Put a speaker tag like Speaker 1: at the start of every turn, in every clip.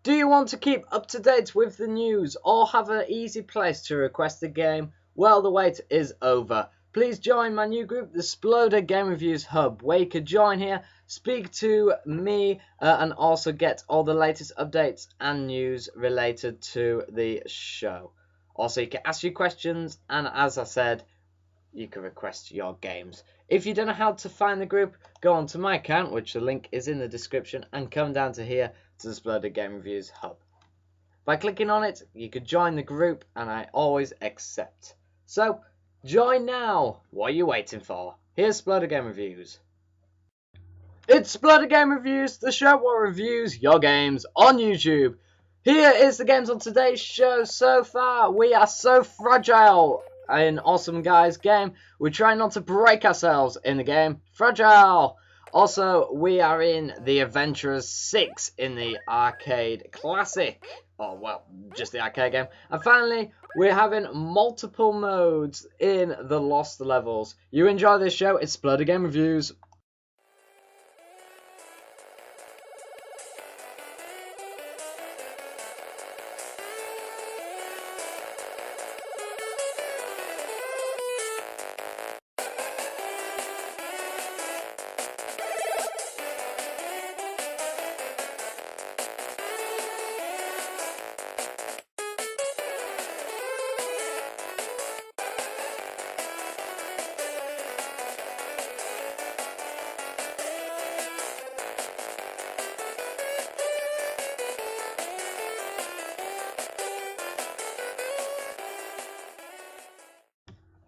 Speaker 1: Do you want to keep up to date with the news or have an easy place to request a game? Well, the wait is over. Please join my new group, the Sploder Game Reviews Hub, where you can join here, speak to me, and also get all the latest updates and news related to the show. Also, you can ask your questions, and as I said, you can request your games. If you don't know how to find the group, go on to my account, which the link is in the description, and come down to here to the Sploder Game Reviews Hub. By clicking on it, you can join the group, and I always accept. So, join now. What are you waiting for? Here's Sploder Game Reviews. It's Sploder Game Reviews, the show what reviews your games on YouTube. Here is the games on today's show. So far, we are so fragile in Awesome Guy's game. We try not to break ourselves in the game. Fragile. Also, we are in The Adventurers 6 in the arcade classic. Oh, well, just the arcade game. And finally, we're having multiple modes in the Lost levels. You enjoy this show, it's Sploder Game Reviews.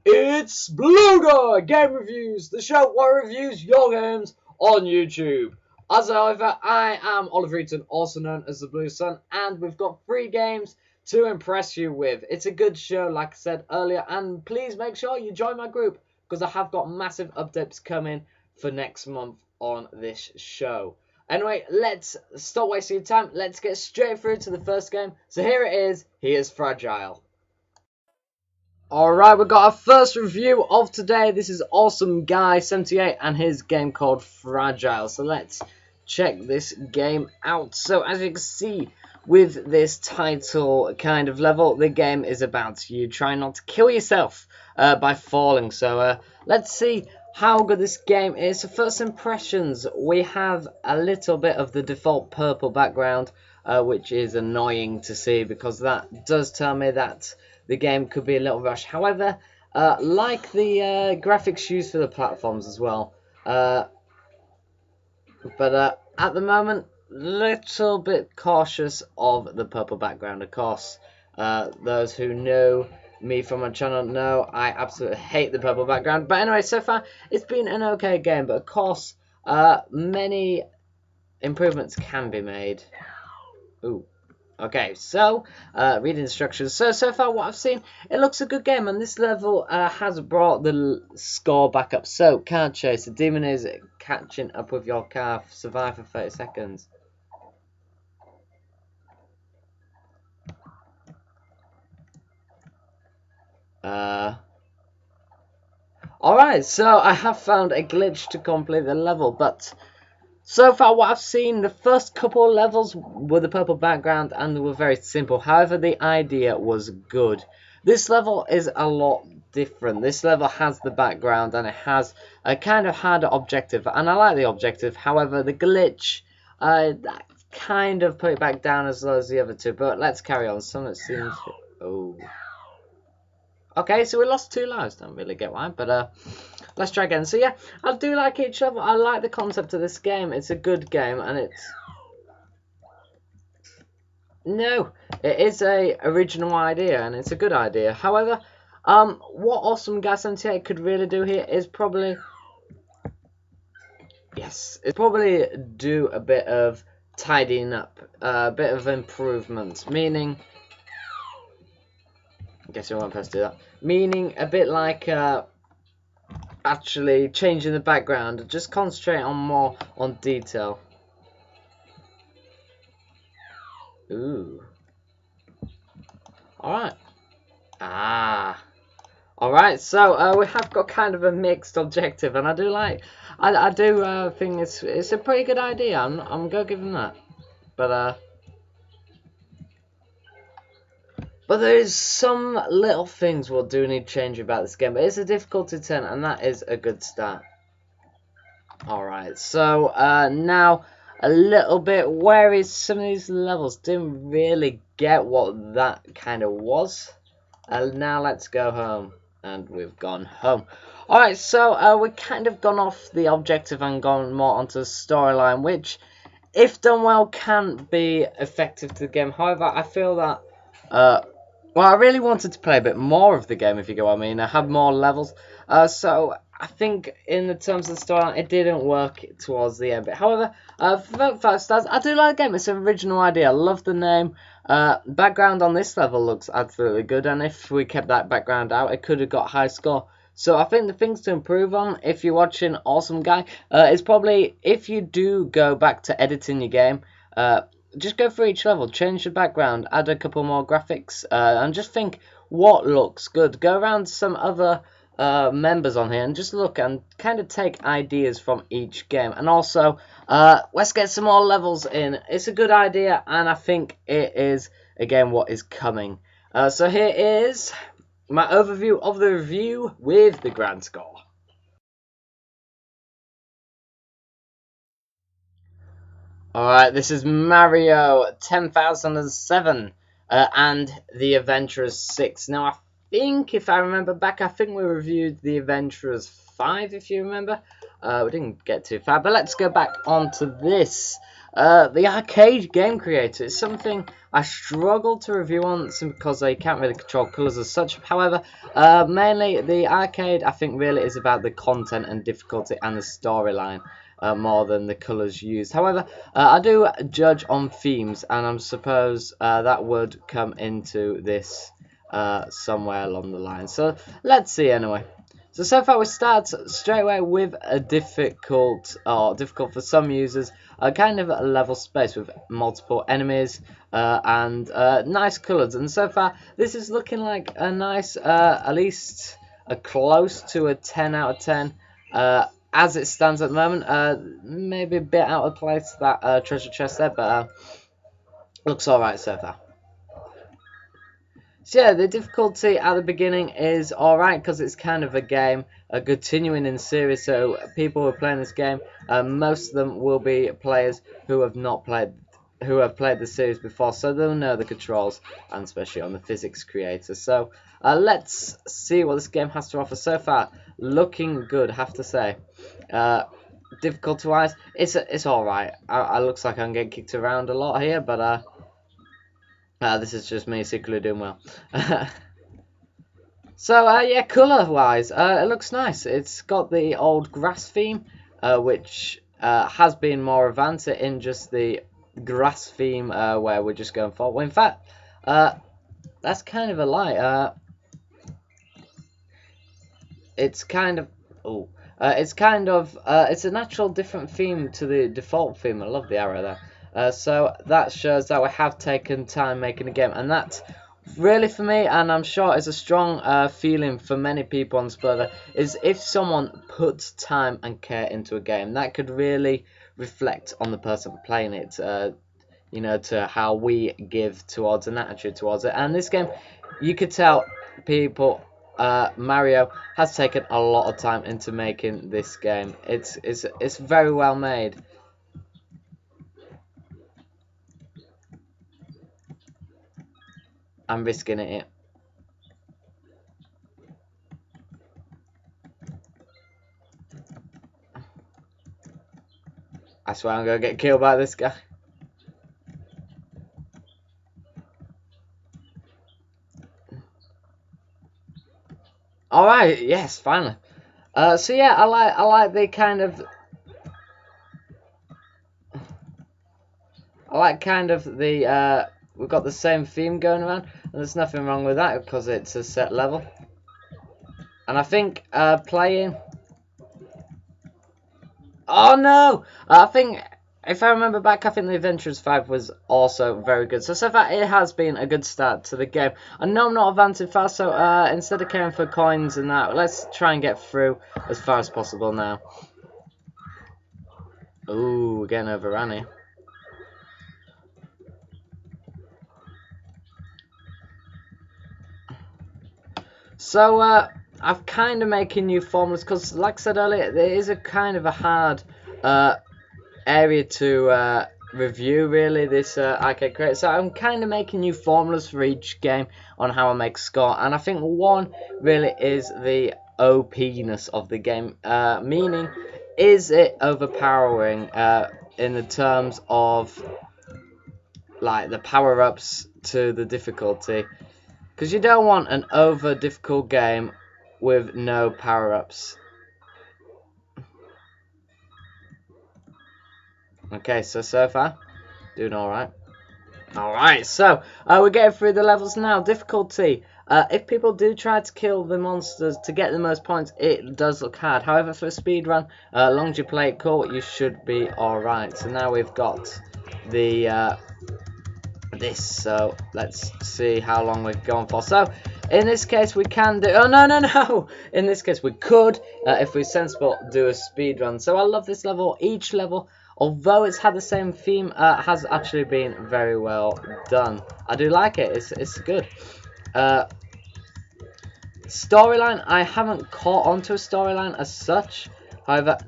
Speaker 1: It's Sploder Game Reviews, the show where reviews your games on YouTube. As ever, I am Oliver Eaton, also known as the Blue Sun, and we've got 3 games to impress you with. It's a good show, like I said earlier, and please make sure you join my group, because I have got massive updates coming for next month on this show. Anyway, let's stop wasting time. Let's get straight through to the first game. So here it is. Here's Fragile. Alright, we've got our first review of today. This is Awesome Guy 78 and his game called Fragile. So let's check this game out. So as you can see with this title kind of level, the game is about you trying not to kill yourself by falling. So let's see how good this game is. So first impressions, we have a little bit of the default purple background, which is annoying to see because that does tell me that the game could be a little rushed. However, like the graphics used for the platforms as well. But at the moment, little bit cautious of the purple background. Of course, those who know me from my channel know I absolutely hate the purple background. But anyway, so far, it's been an okay game. But of course, many improvements can be made. Ooh. Okay, so, read instructions. So far what I've seen, it looks a good game, and this level has brought the score back up. So, car chase, the demon is catching up with your car, survive for 30 seconds. Alright, so I have found a glitch to complete the level, but so far what I've seen, the first couple of levels were the purple background and they were very simple. However, the idea was good. This level is a lot different. This level has the background and it has a kind of harder objective. And I like the objective. However, the glitch, that kind of put it back down as low as the other two. But let's carry on. Some it seems... Oh. Okay, so we lost 2 lives. Don't really get why, but let's try again. So yeah, I do like each level. I like the concept of this game. It's a good game, and it's... No, it is a original idea, and it's a good idea. However, what Awesome Guy 78 could really do here is probably... Yes, it's probably do a bit of tidying up, a bit of improvement, meaning... I guess you won't supposed to do that. Meaning a bit like actually changing the background. Just concentrate on more on detail. Ooh. Alright. Alright, so we have got kind of a mixed objective, and I do like... I do think it's a pretty good idea. I'm gonna give him that. But But there is some little things we'll do need to change about this game. But it's a difficulty 10, and that is a good start. Alright, so now a little bit where is some of these levels. Didn't really get what that kind of was. And now let's go home. And we've gone home. Alright, so we've kind of gone off the objective and gone more onto the storyline, which, if done well, can be effective to the game. However, I feel that, well, I really wanted to play a bit more of the game, if you get what I mean. I had more levels. So I think in the terms of the storyline, it didn't work towards the end. But however, for 5 stars, I do like the game. It's an original idea. I love the name. Background on this level looks absolutely good, and if we kept that background out, it could have got high score. So I think the things to improve on, if you're watching Awesome Guy, is probably if you do go back to editing your game, just go through each level, change the background, add a couple more graphics, and just think what looks good. Go around some other members on here and just look and kind of take ideas from each game. And also, let's get some more levels in. It's a good idea, and I think it is, again, what is coming. So here is my overview of the review with the grand score. Alright, this is Mario 10,007 and The Adventurers 6. Now, I think, if I remember back, I think we reviewed The Adventurers 5, if you remember. We didn't get too far, but let's go back onto this. The arcade game creator is something I struggle to review on because they can't really control colours as such. However, mainly the arcade, I think, really is about the content and difficulty and the storyline. More than the colours used. However, I do judge on themes, and I suppose that would come into this somewhere along the line. So let's see anyway. So far we start straight away with a difficult for some users, kind of a level space with multiple enemies and nice colours. And so far this is looking like a nice, at least close to a 10 out of 10. As it stands at the moment, maybe a bit out of place, that treasure chest there, but looks alright so far. So yeah, the difficulty at the beginning is alright because it's kind of a game, continuing in the series, so people who are playing this game, most of them will be players who have played the series before, so they'll know the controls, and especially on the physics creator. So let's see what this game has to offer. So far, looking good, have to say. Difficulty wise, it's alright. I looks like I'm getting kicked around a lot here, but this is just me secretly doing well. So yeah, colour wise, it looks nice. It's got the old grass theme, which has been more advanced in just the grass theme where we're just going forward. Well, in fact, that's kind of a lie. It's kind of it's a natural different theme to the default theme. I love the arrow there. So that shows that we have taken time making a game, and that's really, for me, and I'm sure it's a strong feeling for many people on Sploder, is if someone puts time and care into a game, that could really reflect on the person playing it. You know, to how we give towards an attitude towards it. And this game, you could tell people, Mario has taken a lot of time into making this game. It's very well made. I'm risking it. I swear I'm gonna get killed by this guy. Alright, yes, finally. So yeah, I like the kind of we've got the same theme going around, and there's nothing wrong with that because it's a set level. And I think playing. Oh no! I think, if I remember back, I think The Adventurers 5 was also very good. So far, it has been a good start to the game. I know I'm not advancing fast, so instead of caring for coins and that, let's try and get through as far as possible now. Ooh, we're getting overrun here. So I'm kind of making new formulas because, like I said earlier, there is a kind of a hard area to review, really, this arcade crate. So I'm kind of making new formulas for each game on how I make score, and I think one really is the OP-ness of the game, meaning, is it overpowering in the terms of like the power-ups to the difficulty, because you don't want an over difficult game with no power-ups. Okay, so far doing all right. Alright, so we're getting through the levels now. Difficulty. If people do try to kill the monsters to get the most points, it does look hard. However, for a speedrun, as long as you play it cool, you should be alright. So now we've got the this. So let's see how long we've gone for. So in this case, we can do... Oh, no. In this case, we could, if we're sensible, do a speedrun. So I love this level. Each level, although it's had the same theme, has actually been very well done. I do like it. It's good. Storyline, I haven't caught onto a storyline as such. However,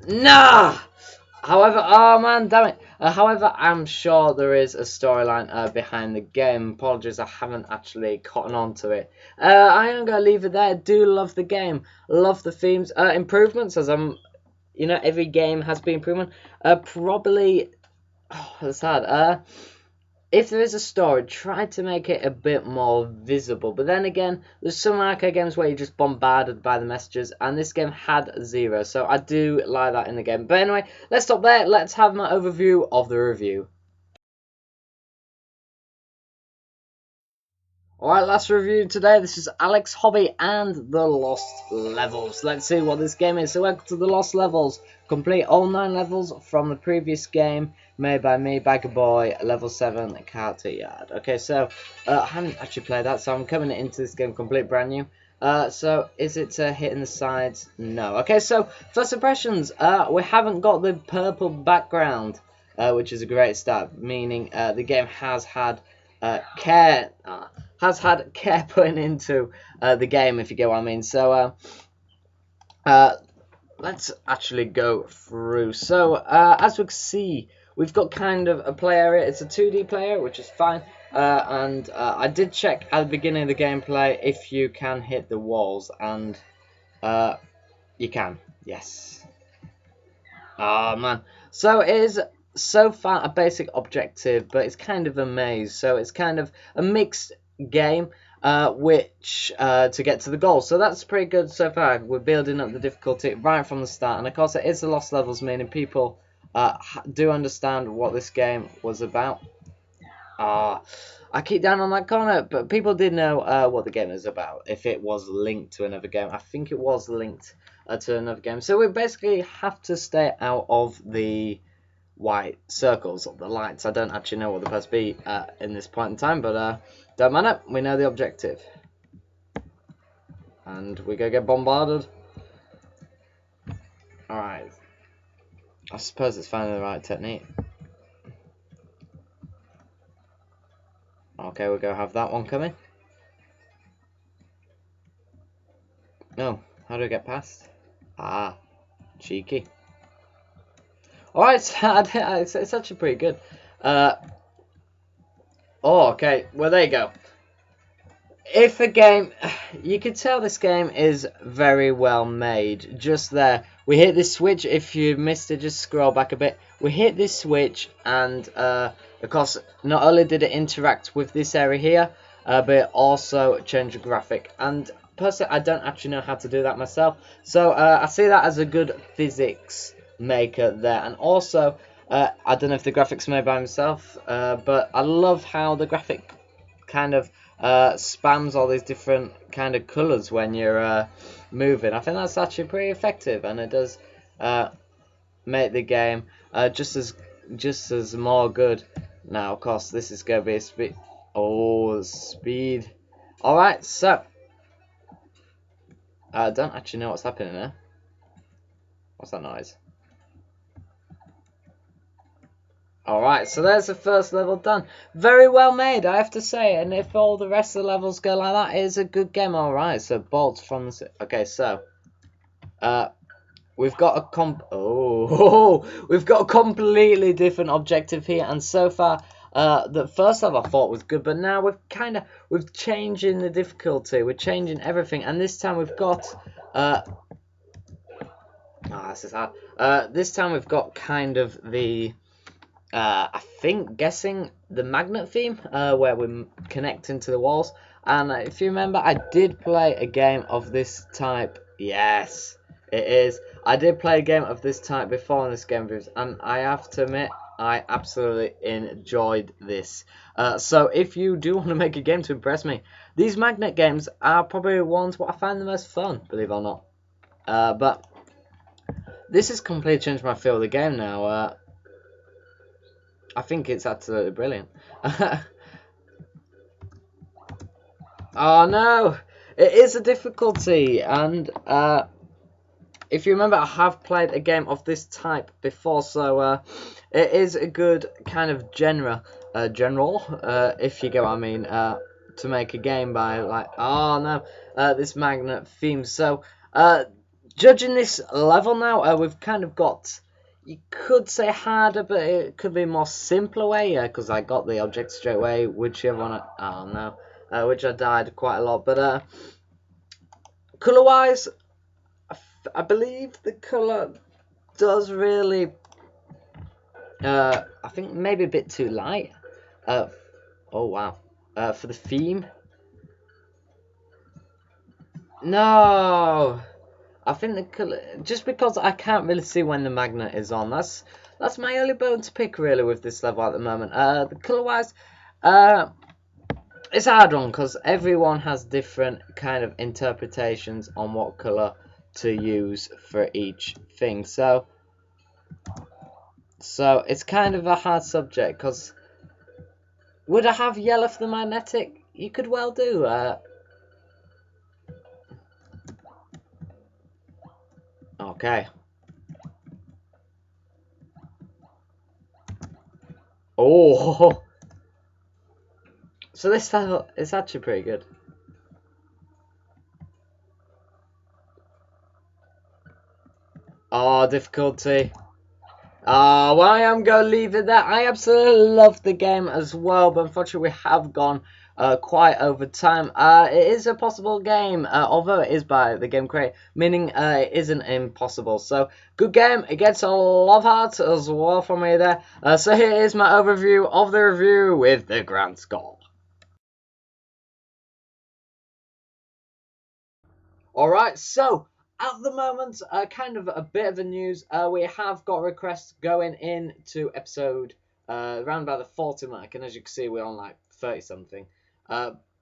Speaker 1: However, oh man, damn it. However, I'm sure there is a storyline behind the game. Apologies, I haven't actually caught on to it. I am going to leave it there. Do love the game. Love the themes. Improvements, as you know, every game has been improvement. Probably, oh, that's hard. If there is a story, try to make it a bit more visible. But then again, there's some arcade games where you're just bombarded by the messages, and this game had 0. So I do like that in the game. But anyway, let's stop there. Let's have my overview of the review. Alright, last review today. This is Alex Hobby and the Lost Levels. Let's see what this game is. So welcome to the Lost Levels. Complete all 9 levels from the previous game made by me, Bagger Boy, level 7, Carter Yard. Okay, so I haven't actually played that, so I'm coming into this game complete brand new. So is it hitting the sides? No. Okay, so first impressions. We haven't got the purple background, which is a great start, meaning the game has had care put into the game, if you get what I mean. So let's actually go through. So as we can see, we've got kind of a play area. It's a 2D player, which is fine. And I did check at the beginning of the gameplay if you can hit the walls, and you can. Yes. Oh man. So it is so far a basic objective, but it's kind of a maze. So it's kind of a mixed game, which to get to the goal. So that's pretty good so far. We're building up the difficulty right from the start, and of course it is the Lost Levels, meaning people do understand what this game was about. I keep down on that corner, but people did know what the game is about, if it was linked to another game. I think it was linked to another game. So we basically have to stay out of the white circles, or the lights. I don't actually know what they're supposed to be in this point in time, but don't matter. We know the objective. And we go get bombarded. Alright. I suppose it's finding the right technique. Okay, we'll go have that one coming. No, how do I get past? Ah, cheeky. Alright, it's actually pretty good. Oh, okay, well there you go. If a game, you can tell this game is very well made. Just there, we hit this switch. If you missed it, just scroll back a bit. We hit this switch, and of course, not only did it interact with this area here, but it also changed the graphic. And personally, I don't actually know how to do that myself, so I see that as a good physics maker there. And also, I don't know if the graphics made by himself, but I love how the graphic kind of spams all these different kind of colours when you're moving. I think that's actually pretty effective, and it does make the game just as more good. Now, of course, this is going to be a speed. Oh, speed. Alright, so I don't actually know what's happening there. What's that noise? Alright, so there's the first level done. Very well made, I have to say. And if all the rest of the levels go like that, it is a good game. Alright, so bolts from the... Okay, so... we've got a we've got a completely different objective here. And so far, the first level I thought was good. But now we're changing the difficulty. We're changing everything. And this time we've got... this is hard. This time we've got kind of the... I think guessing the magnet theme, where we're connecting to the walls. And if you remember, I did play a game of this type. Yes, it is. I did play a game of this type before in this game reviews, and I have to admit, I absolutely enjoyed this. So if you do want to make a game to impress me, these magnet games are probably the ones what I find the most fun, believe it or not. But this has completely changed my feel of the game now. I think it's absolutely brilliant. Oh no! It is a difficulty, and if you remember, I have played a game of this type before, so it is a good kind of general, if you get what I mean, to make a game by, like, oh no, this magnet theme. So, judging this level now, we've kind of got... You could say harder, but it could be a more simpler way, because I got the object straight away, whichever one which I died quite a lot. But colour-wise, I believe the colour does really, I think maybe a bit too light. Oh wow, for the theme. No! I think the colour, just because I can't really see when the magnet is on. That's my only bone to pick really with this level at the moment. The colour wise, it's a hard one because everyone has different kind of interpretations on what colour to use for each thing. So it's kind of a hard subject, because would I have yellow for the magnetic? You could well do. Okay. Oh, so this level is actually pretty good. Oh, difficulty. Oh, well, I am going to leave it there. I absolutely love the game as well, but unfortunately we have gone quite over time. It is a possible game, although it is by the game creator, meaning it isn't impossible. So, good game. It gets a love heart as well from me there. So here is my overview of the review with the grand score. Alright, so at the moment, kind of a bit of the news. We have got requests going into episode around about the 40 mark, and as you can see, we're on like 30 something.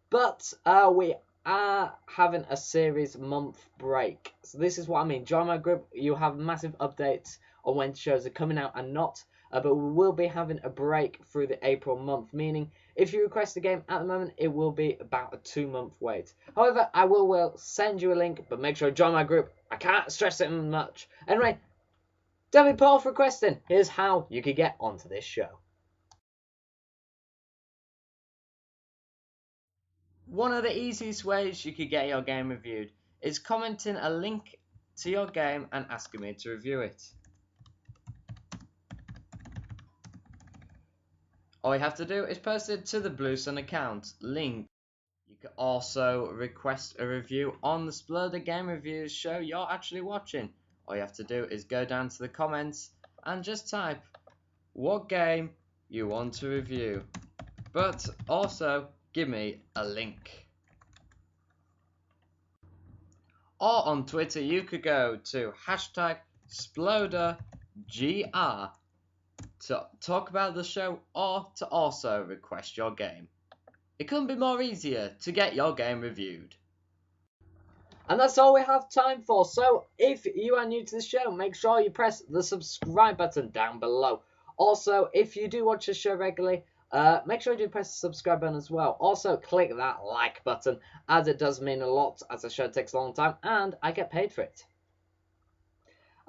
Speaker 1: But we are having a series month break. So this is what I mean. Join my group. You have massive updates on when shows are coming out and not. But we will be having a break through the April month, meaning if you request a game at the moment, it will be about a 2-month wait. However, I will send you a link, but make sure you join my group. I can't stress it much. Anyway, don't be put off requesting. Here's how you could get onto this show. One of the easiest ways you could get your game reviewed is commenting a link to your game and asking me to review it. All you have to do is post it to the Blue Sun account link. You can also request a review on the Sploder Game Reviews show you're actually watching. All you have to do is go down to the comments and just type what game you want to review. But also give me a link. Or on Twitter you could go to #SploderGR to talk about the show or to also request your game. It couldn't be more easier to get your game reviewed. And that's all we have time for. So if you are new to the show, make sure you press the subscribe button down below. Also, if you do watch the show regularly, make sure you do press the subscribe button as well. Also, click that like button, as it does mean a lot, as the show takes a long time, and I get paid for it.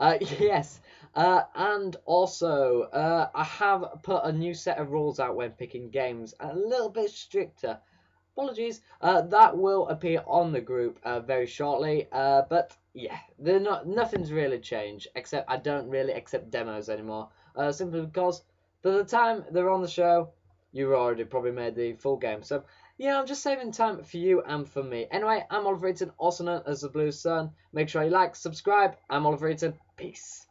Speaker 1: Yes, and also I have put a new set of rules out when picking games, a little bit stricter. Apologies. That will appear on the group very shortly. But yeah, nothing's really changed except I don't really accept demos anymore. Simply because by the time they're on the show, you've already probably made the full game. So yeah, I'm just saving time for you and for me. Anyway, I'm Oliver Eaton, also known as the Blue Sun. Make sure you like, subscribe. I'm Oliver Eaton. Peace.